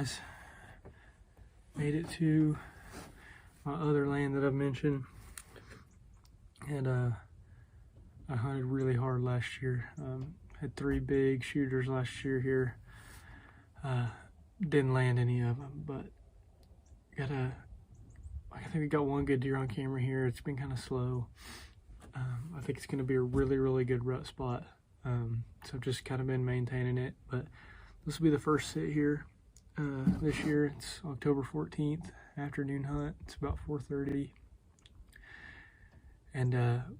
guys, made it to my other land that I've mentioned, and I hunted really hard last year. Had 3 big shooters last year here. Didn't land any of them, but I think we got one good deer on camera here. It's been kind of slow. I think it's going to be a really good rut spot. So I've just kind of been maintaining it, but this will be the first sit here this year. It's October 14th, afternoon hunt. It's about 4:30, and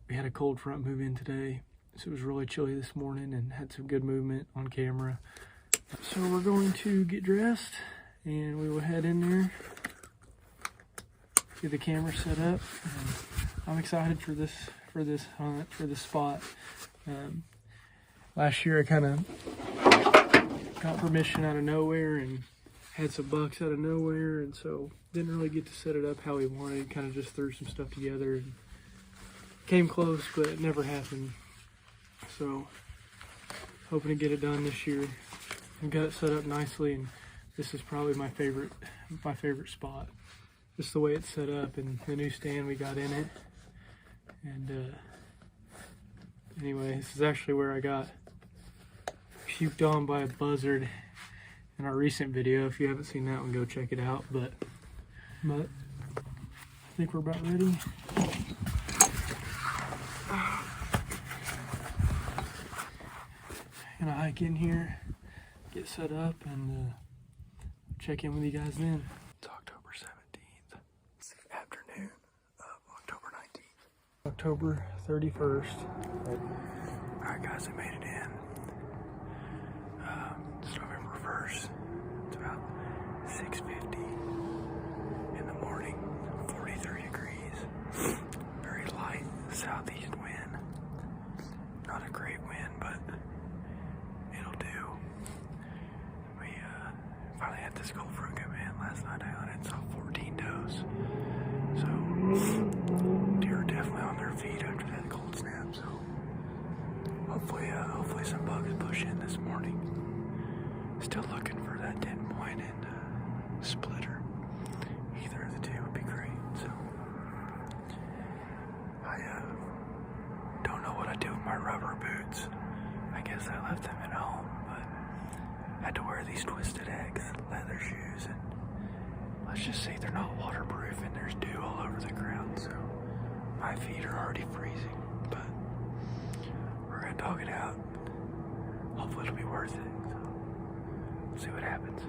we had a cold front move in today, so it was really chilly this morning and had some good movement on camera. So we're going to get dressed and we will head in there, get the camera set up. I'm excited for this hunt, for this spot. Last year I kind of got permission out of nowhere and had some bucks out of nowhere, and so didn't really get to set it up how we wanted. Kind of just threw some stuff together and came close, but it never happened. So hoping to get it done this year. I've got it set up nicely, and this is probably my favorite spot. Just the way it's set up and the new stand we got in it. And anyway, this is actually where I got puked on by a buzzard in our recent video. If you haven't seen that one, go check it out. But I think we're about ready. Gonna hike in here, get set up, and check in with you guys then. It's October 17th. It's the afternoon of October 19th. October 31st. Alright guys, I made it in. It's November 1st. It's about 6:50 in the morning, 43 degrees. Very light southeast wind. Not a great wind, but it'll do. We finally had this cold front come in. Last night I hunted, saw 14 does. So deer are definitely on their feet after that cold snap. So hopefully some bugs push in this morning. Still looking for that 10-point and splitter. Either of the two would be great. So I don't know what I do with my rubber boots. I guess I left them at home, but I had to wear these Twisted X leather shoes, and let's just say they're not waterproof and there's dew all over the ground, so my feet are already freezing. But we're gonna dog it out. Hopefully it'll be worth it. So we'll see what happens.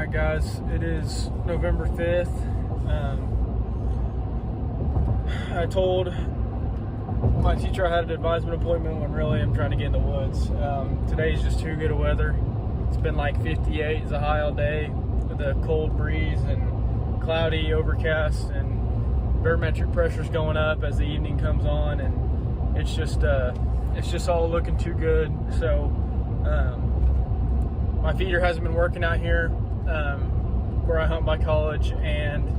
Alright guys, it is November 5th. I told my teacher I had an advisement appointment when really I'm trying to get in the woods. Today's just too good of weather. It's been like 58 is a high all day with a cold breeze and cloudy, overcast, and barometric pressure's going up as the evening comes on, and it's just all looking too good. So my feeder hasn't been working out here where I hunt by college, and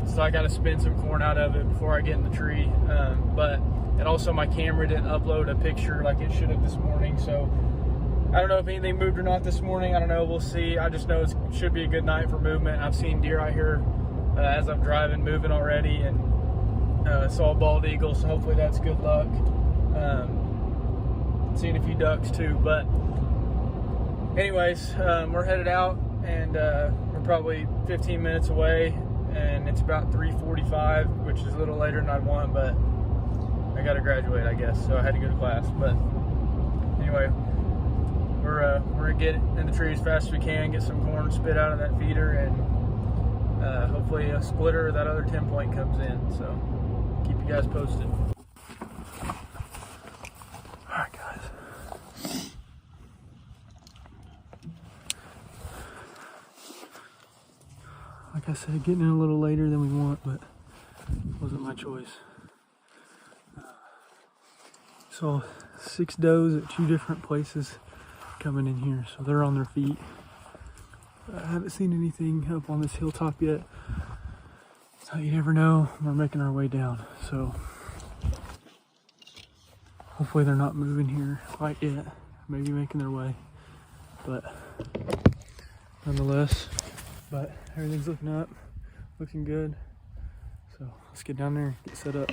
so I got to spin some corn out of it before I get in the tree. And also my camera didn't upload a picture like it should have this morning, so I don't know if anything moved or not this morning. I don't know, we'll see. I just know it should be a good night for movement. I've seen deer out here as I'm driving moving already, and saw a bald eagle, so hopefully that's good luck. Seeing a few ducks too, but anyways, we're headed out, and we're probably 15 minutes away, and it's about 3:45, which is a little later than I'd want, but I gotta graduate, I guess, so I had to go to class. But anyway, we're gonna get in the tree as fast as we can, get some corn spit out of that feeder, and hopefully a splitter or that other 10-point comes in. So keep you guys posted. All right, guys. Like I said, getting in a little later than we want, but it wasn't my choice. Saw 6 does at 2 different places coming in here, so they're on their feet. I haven't seen anything up on this hilltop yet, so you never know. We're making our way down, so hopefully they're not moving here quite yet, maybe making their way, but nonetheless, but everything's looking up, looking good, so let's get down there and get set up.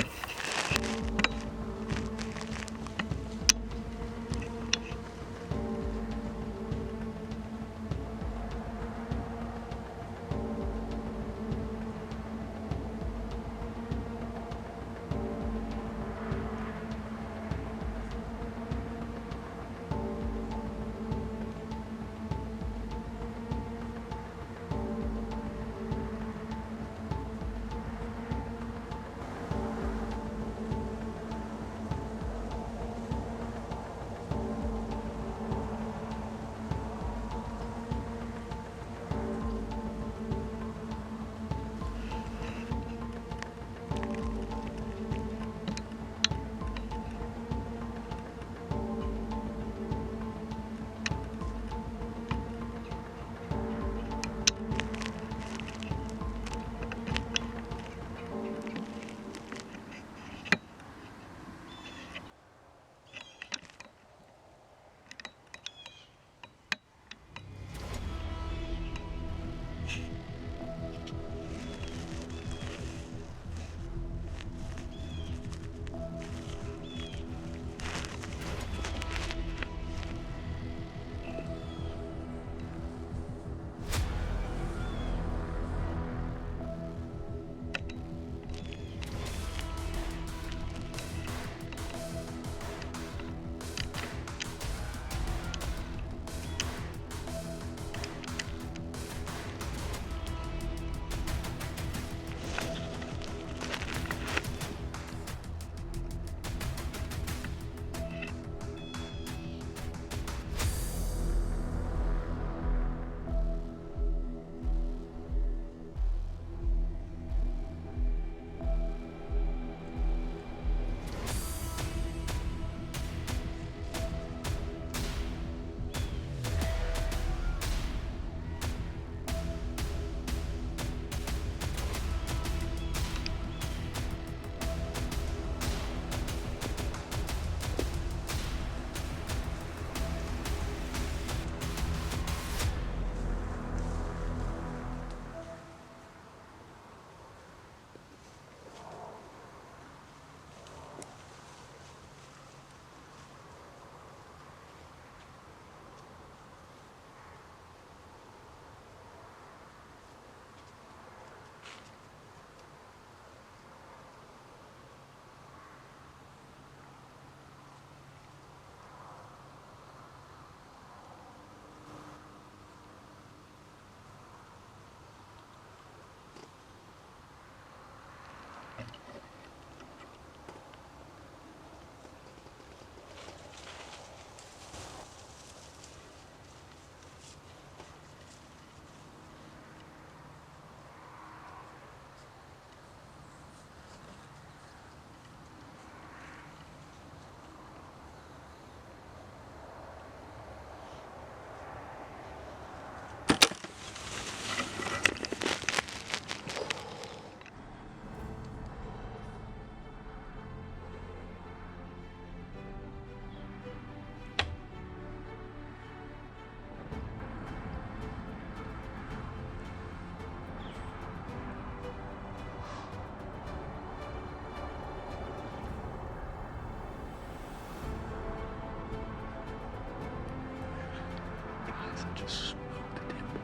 just smoked the 10 point.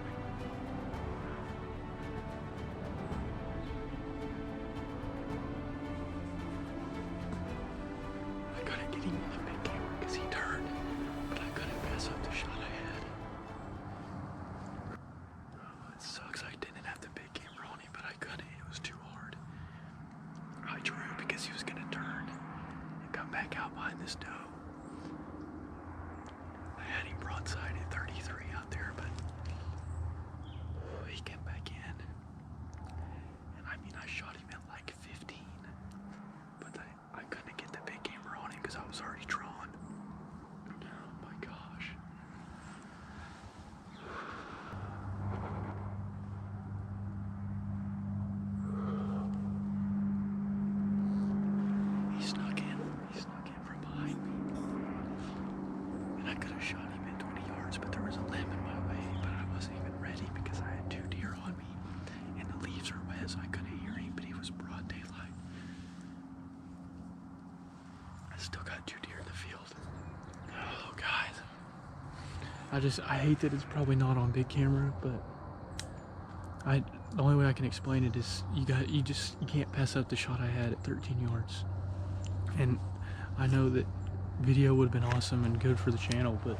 I couldn't get him on the big camera because he turned, but I couldn't pass up the shot I had. Oh, it sucks I didn't have the big camera on him, but I couldn't. It was too hard. I drew because he was going to turn and come back out behind this doe. I had him broadside at 33 out there, but he came back in. And I mean, I shot him at like 15, but I couldn't get the big camera on him because I was already drawn. Oh my gosh. He snuck in from behind me. And I could have shot him at 20 yards, but there was a limb in my way, but I wasn't even ready because I had 2 deer on me. And the leaves are wet, so I couldn't hear him, but he was broad daylight. I still got 2 deer in the field. Oh, guys. I hate that it's probably not on big camera, but the only way I can explain it is you can't pass up the shot I had at 13 yards. And I know that video would have been awesome and good for the channel, but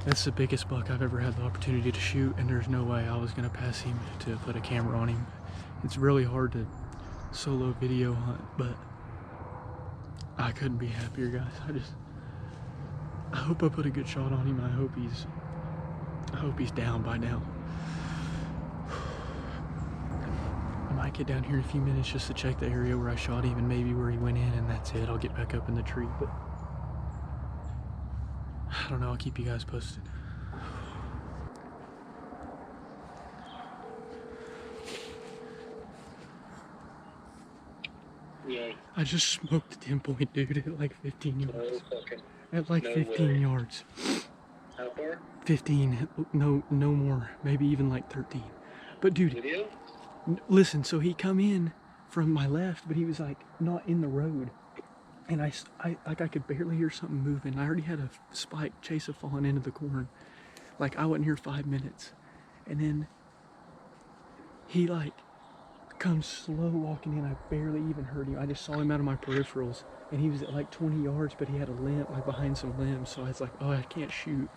that's the biggest buck I've ever had the opportunity to shoot, and there's no way I was going to pass him to put a camera on him. It's really hard to solo video hunt, but I couldn't be happier, guys. I hope I put a good shot on him, and I hope he's down by now. I might get down here in a few minutes just to check the area where I shot him and maybe where he went in, and that's it. I'll get back up in the tree, but I don't know. I'll keep you guys posted. Yeah. I just smoked a 10 point, dude, at like 15 yards. At like no 15 way. yards. How far? 15, no more, maybe even like 13. But dude, Video? listen, so he come in from my left, but he was like not in the road. And I could barely hear something moving. I already had a spike chase of falling into the corn. Like I wasn't here 5 minutes. And then he like comes slow walking in. I barely even heard him. I just saw him out of my peripherals. And he was at like 20 yards, but he had a limb, like behind some limbs. So I was like, oh, I can't shoot.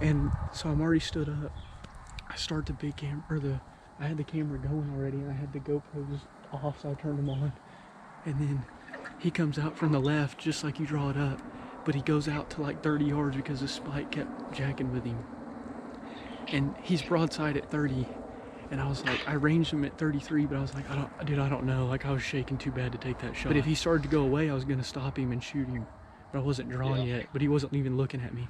And so I'm already stood up. I start the big camera, or I had the camera going already, and I had the GoPros off, so I turned them on. And then he comes out from the left, just like you draw it up, but he goes out to like 30 yards because the spike kept jacking with him. And he's broadside at 30, and I was like, I ranged him at 33, but I was like, I don't know. Like I was shaking too bad to take that shot. But if he started to go away, I was gonna stop him and shoot him. But I wasn't drawn yet, but he wasn't even looking at me.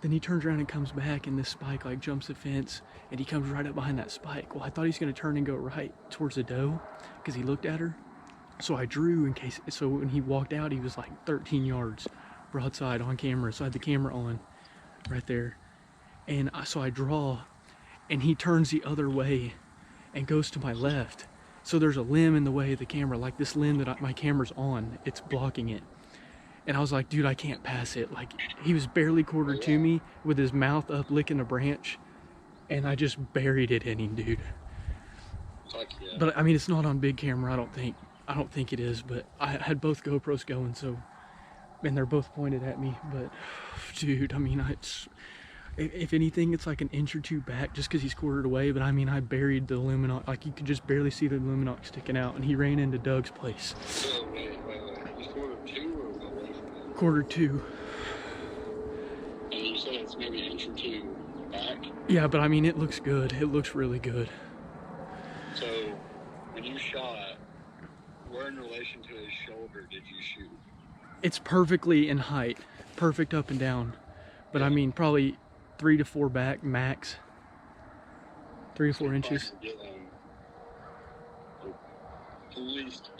Then he turns around and comes back, and this spike like jumps the fence, and he comes right up behind that spike. Well, I thought he was gonna turn and go right towards the doe because he looked at her. So I drew in case, so when he walked out, he was like 13 yards broadside on camera. So I had the camera on right there. And so I draw, and he turns the other way and goes to my left. So there's a limb in the way of the camera, like this limb that my camera's on, it's blocking it. And I was like, dude, I can't pass it. Like, he was barely quartered to me with his mouth up licking a branch, and I just buried it in him, dude. But I mean, it's not on big camera, I don't think it is, but I had both GoPros going, so, and they're both pointed at me. But dude, I mean, if anything, it's like an inch or two back just because he's quartered away. But I mean, I buried the luminok, like you could just barely see the luminok sticking out, and he ran into Doug's place. So, wait. He's quarter 2 or away from him? Quarter 2. And you said it's maybe an inch or 2 back? Yeah, but I mean, it looks good. It looks really good. So, when you shot, where in relation to his shoulder did you shoot? It's perfectly in height, perfect up and down. But I mean, probably 3 to 4 back max. 3 to 4 inches. At least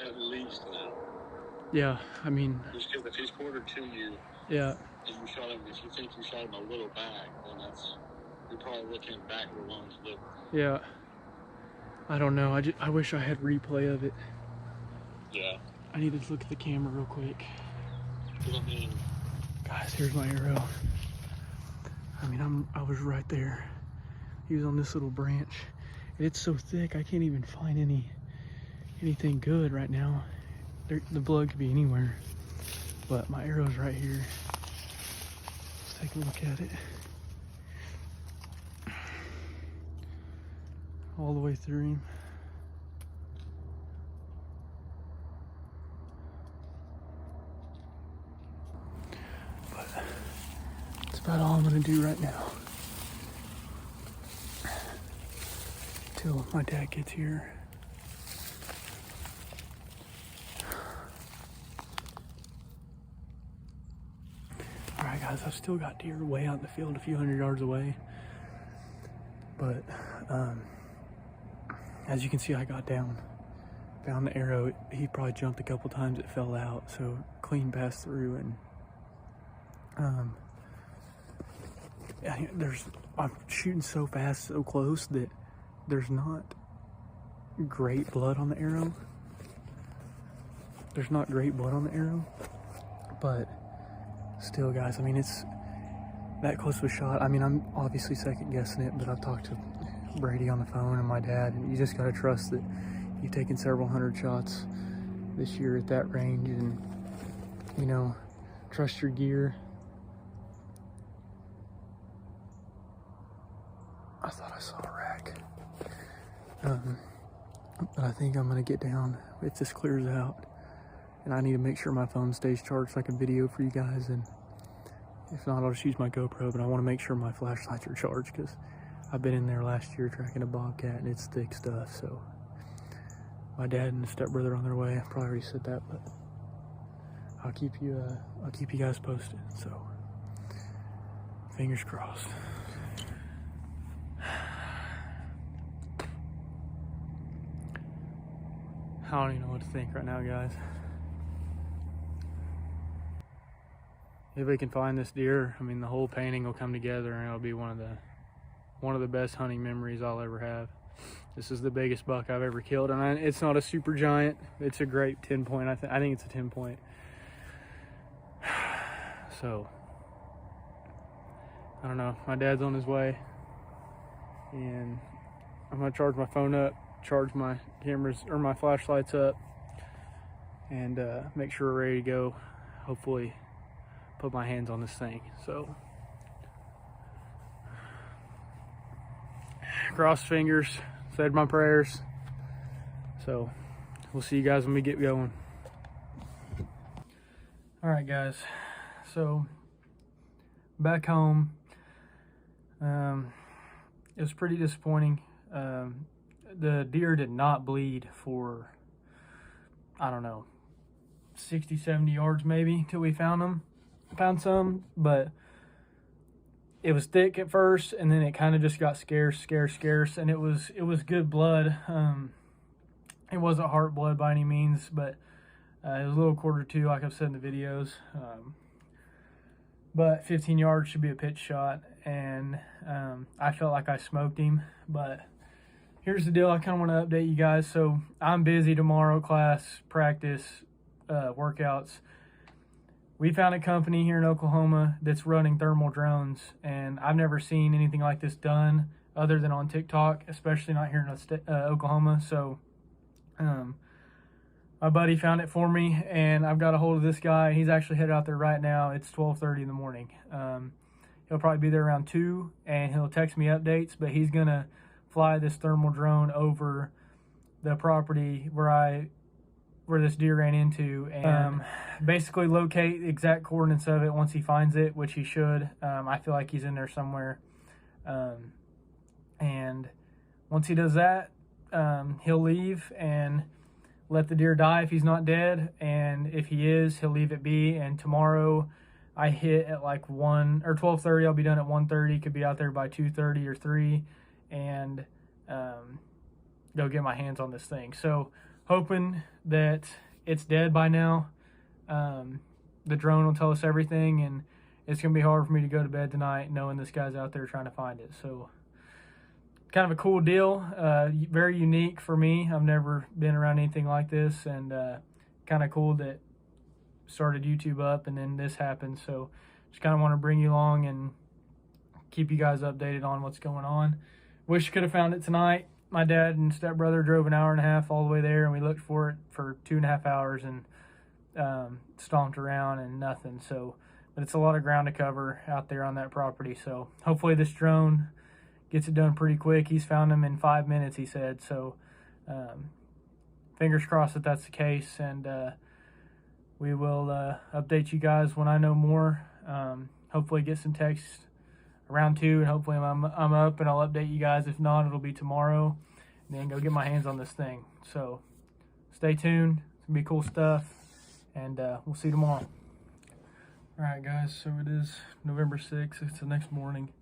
that. Yeah, I mean. Just because if he's quartered to you, yeah. And you shot him, if you think you shot him a little back, then you're probably looking back where one's look. Yeah. I don't know. I wish I had replay of it. Yeah. I need to look at the camera real quick. I mean, guys, here's my arrow. I mean, I was right there. He was on this little branch. And it's so thick, I can't even find anything good right now. The blood could be anywhere. But my arrow's right here. Let's take a look at it. All the way through him. But that's about all I'm gonna do right now. Till my dad gets here. Alright guys, I've still got deer way out in the field a few hundred yards away. But as you can see, I got down, found the arrow. He probably jumped a couple times, it fell out, so clean passed through. And I'm shooting so fast, so close that there's not great blood on the arrow. There's not great blood on the arrow, but still, guys, I mean, it's that close to a shot. I mean, I'm obviously second guessing it, but I've talked to Brady on the phone and my dad, and you just got to trust that you've taken several hundred shots this year at that range, and, you know, trust your gear. I thought I saw a rack. But I think I'm gonna get down if this clears out, and I need to make sure my phone stays charged so I can video for you guys, and if not, I'll just use my GoPro, but I want to make sure my flashlights are charged because I've been in there last year tracking a bobcat and it's thick stuff. So my dad and his stepbrother on their way. I probably already said that, but I'll keep you guys posted. So fingers crossed. I don't even know what to think right now, guys. If we can find this deer, I mean, the whole painting will come together and it'll be one of the best hunting memories I'll ever have. This is the biggest buck I've ever killed, and it's not a super giant. It's a great 10 point. I think it's a 10 point. So I don't know. My dad's on his way, and I'm gonna charge my phone up, charge my cameras or my flashlights up, and make sure we're ready to go. Hopefully put my hands on this thing. So cross fingers, said my prayers. So we'll see you guys when we get going. All right, guys, so back home, it was pretty disappointing. The deer did not bleed for, I don't know, 60, 70 yards maybe till we found some, but it was thick at first, and then it kind of just got scarce, and it was good blood. It wasn't heart blood by any means, but it was a little $1.25, like I've said in the videos. But 15 yards should be a pitch shot, and I felt like I smoked him. But here's the deal, I kind of want to update you guys. So I'm busy tomorrow, class, practice, workouts. We found a company here in Oklahoma that's running thermal drones, and I've never seen anything like this done other than on TikTok, especially not here in Oklahoma. So my buddy found it for me, and I've got a hold of this guy. He's actually headed out there right now. It's 12:30 in the morning. He'll probably be there around 2, and he'll text me updates, but he's going to fly this thermal drone over the property where this deer ran into, and basically locate the exact coordinates of it once he finds it, which he should. I feel like he's in there somewhere. And once he does that, he'll leave and let the deer die if he's not dead, and if he is, he'll leave it be. And tomorrow I hit at like 1 or 12:30. I'll be done at 1:30. Could be out there by 2:30 or 3, and go get my hands on this thing. So hoping that it's dead by now. The drone will tell us everything, and it's gonna be hard for me to go to bed tonight knowing this guy's out there trying to find it. So kind of a cool deal, very unique for me. I've never been around anything like this, and kind of cool that started YouTube up and then this happened. So just kind of want to bring you along and keep you guys updated on what's going on. Wish could have found it tonight. My dad and stepbrother drove an hour and a half all the way there, and we looked for it for 2.5 hours and stomped around and nothing. So, but it's a lot of ground to cover out there on that property. So hopefully this drone gets it done pretty quick. He's found them in 5 minutes, he said. So fingers crossed that that's the case, and we will update you guys when I know more. Hopefully get some text around 2, and hopefully I'm up and I'll update you guys. If not, it'll be tomorrow, and then go get my hands on this thing. So stay tuned. It's gonna be cool stuff, and we'll see you tomorrow. All right, guys, so it is November 6th. It's the next morning.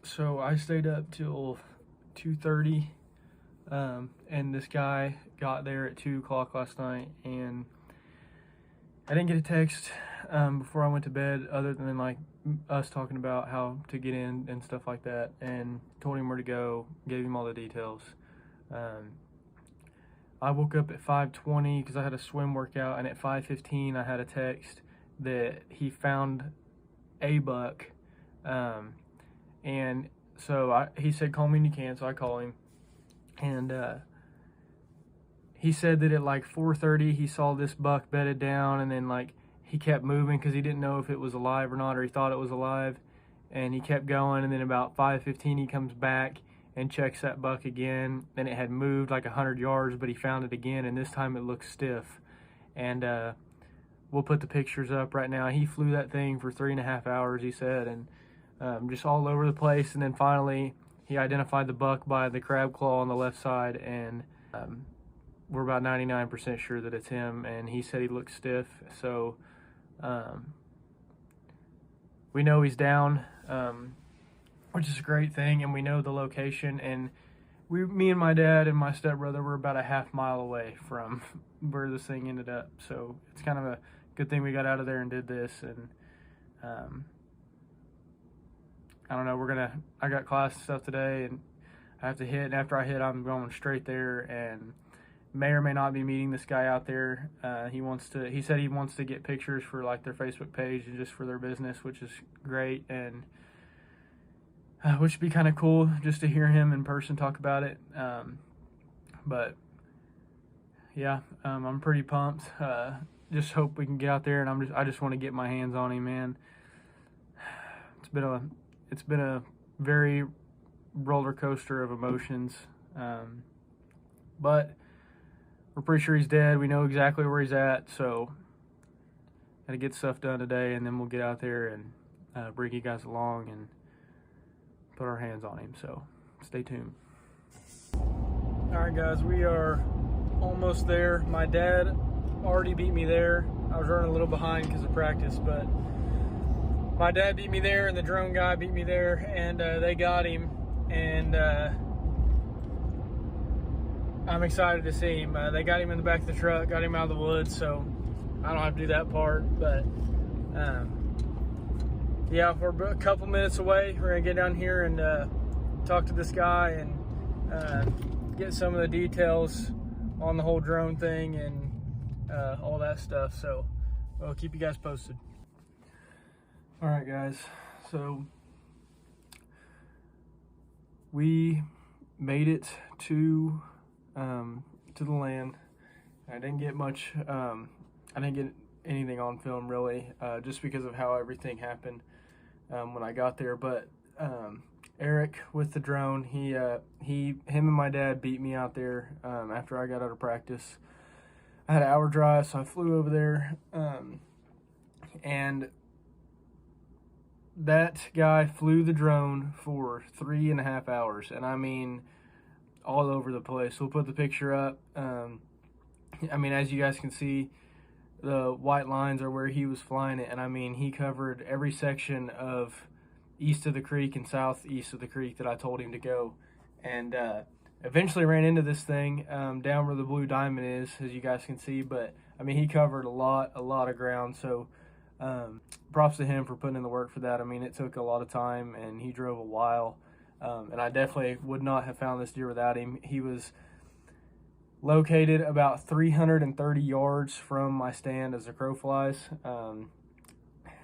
So I stayed up till 2:30, and this guy got there at 2 o'clock last night, and I didn't get a text before I went to bed, other than like us talking about how to get in and stuff like that, and told him where to go, gave him all the details. I woke up at 5:20 because I had a swim workout, and at 5:15 I had a text that he found a buck, and so he said, call me when you can, so I call him, and he said that at like 4:30 he saw this buck bedded down, and then like he kept moving because he didn't know if it was alive or not, or he thought it was alive, and he kept going, and then about 5:15 he comes back and checks that buck again, and it had moved like 100 yards, but he found it again, and this time it looks stiff. And we'll put the pictures up right now. He flew that thing for 3.5 hours, he said, and just all over the place, and then finally he identified the buck by the crab claw on the left side, and we're about 99% sure that it's him, and he said he looked stiff. So we know he's down, which is a great thing, and we know the location, and me and my dad and my stepbrother were about a half mile away from where this thing ended up. So it's kind of a good thing we got out of there and did this. And I don't know, I got class and stuff today, and I have to hit, and after I hit, I'm going straight there, and may or may not be meeting this guy out there. He said he wants to get pictures for like their Facebook page and just for their business, which is great, and which would be kind of cool just to hear him in person talk about it. But yeah, I'm pretty pumped. Just hope we can get out there, and I just want to get my hands on him, man. It's been a very roller coaster of emotions, but we're pretty sure he's dead. We know exactly where he's at, so gotta get stuff done today, and then we'll get out there and bring you guys along and put our hands on him. So stay tuned. All right, guys, we are almost there. My dad already beat me there. I was running a little behind because of practice, but my dad beat me there, and the drone guy beat me there, and they got him, and I'm excited to see him. They got him in the back of the truck, got him out of the woods, so I don't have to do that part. But yeah, we're a couple minutes away. We're gonna get down here and talk to this guy and get some of the details on the whole drone thing and all that stuff. So we'll keep you guys posted. All right, guys, so we made it to the land. I didn't get much, I didn't get anything on film really, just because of how everything happened when I got there. But Erik with the drone, him and my dad beat me out there after I got out of practice. I had an hour drive, so I flew over there, and that guy flew the drone for 3.5 hours, and I mean all over the place. We'll put the picture up. I mean, as you guys can see, the white lines are where he was flying it, and I mean, he covered every section of east of the creek and southeast of the creek that I told him to go, and eventually ran into this thing down where the blue diamond is, as you guys can see. But I mean, he covered a lot of ground, so props to him for putting in the work for that. I mean, it took a lot of time, and he drove a while, and I definitely would not have found this deer without him. He was located about 330 yards from my stand as the crow flies, and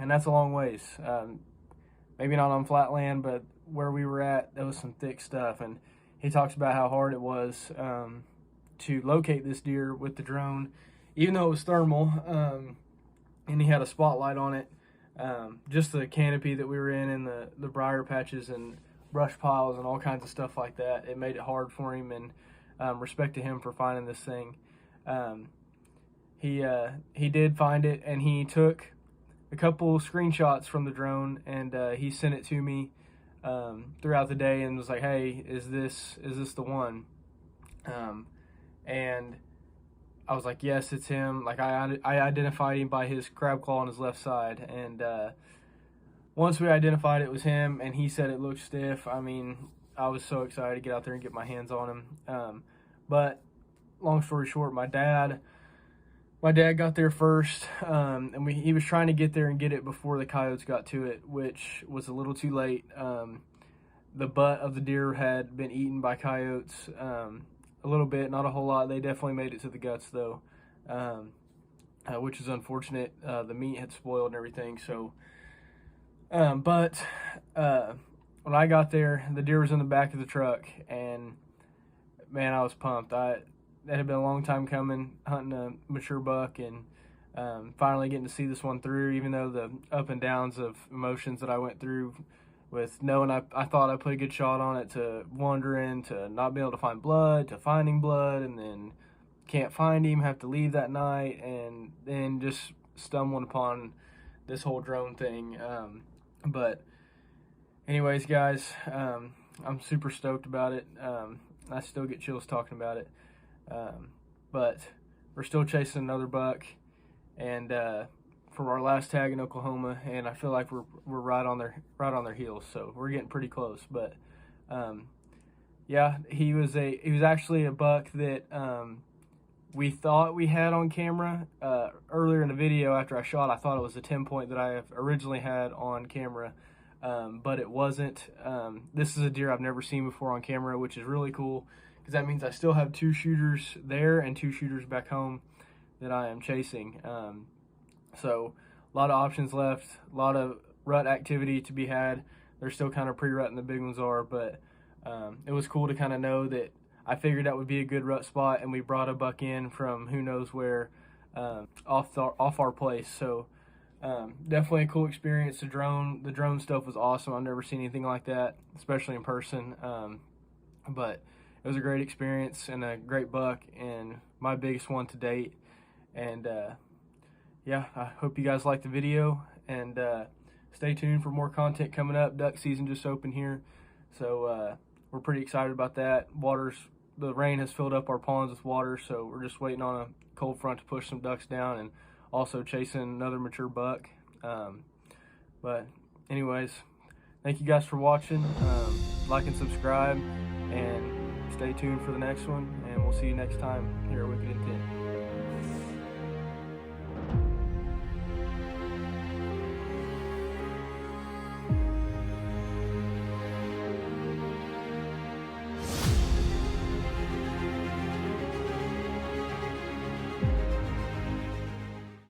that's a long ways. maybe not on flat land, but where we were at, there was some thick stuff. And he talks about how hard it was to locate this deer with the drone, even though it was thermal, and he had a spotlight on it. Just the canopy that we were in and the briar patches and brush piles and all kinds of stuff like that, it made it hard for him, and respect to him for finding this thing. He did find it, and he took a couple screenshots from the drone, and he sent it to me throughout the day and was like, hey, is this the one? And I was like, yes, it's him. Like, I identified him by his crab claw on his left side, and once we identified it was him, and he said it looked stiff, I mean, I was so excited to get out there and get my hands on him. But long story short, my dad got there first, and he was trying to get there and get it before the coyotes got to it, which was a little too late. The butt of the deer had been eaten by coyotes a little bit, not a whole lot. They definitely made it to the guts, though, which is unfortunate. The meat had spoiled and everything. So, but when I got there, the deer was in the back of the truck, and man, I was pumped. It had been a long time coming, hunting a mature buck, and finally getting to see this one through, even though the up and downs of emotions that I went through with knowing I thought I put a good shot on it, to wondering, to not being able to find blood, to finding blood, and then can't find him, have to leave that night, and then just stumbling upon this whole drone thing. But anyways, guys, I'm super stoked about it. I still get chills talking about it. But we're still chasing another buck, and for our last tag in Oklahoma, and I feel like we're right on their heels, so we're getting pretty close. But yeah, he was actually a buck that we thought we had on camera earlier in the video. After I shot, I thought it was a 10-point that I have originally had on camera, but it wasn't. This is a deer I've never seen before on camera, which is really cool, because that means I still have 2 shooters there and 2 shooters back home that I am chasing. So a lot of options left, a lot of rut activity to be had. They're still kind of pre-rutting, the big ones are, but it was cool to kind of know that I figured that would be a good rut spot, and we brought a buck in from who knows where, off our place. So definitely a cool experience. The drone stuff was awesome. I've never seen anything like that, especially in person. But it was a great experience and a great buck, and my biggest one to date. And yeah, I hope you guys liked the video, and stay tuned for more content coming up. Duck season just opened here, so we're pretty excited about that. The rain has filled up our ponds with water, so we're just waiting on a cold front to push some ducks down, and also chasing another mature buck. But anyways, thank you guys for watching. Like and subscribe, and stay tuned for the next one, and we'll see you next time here at Wicked Intent.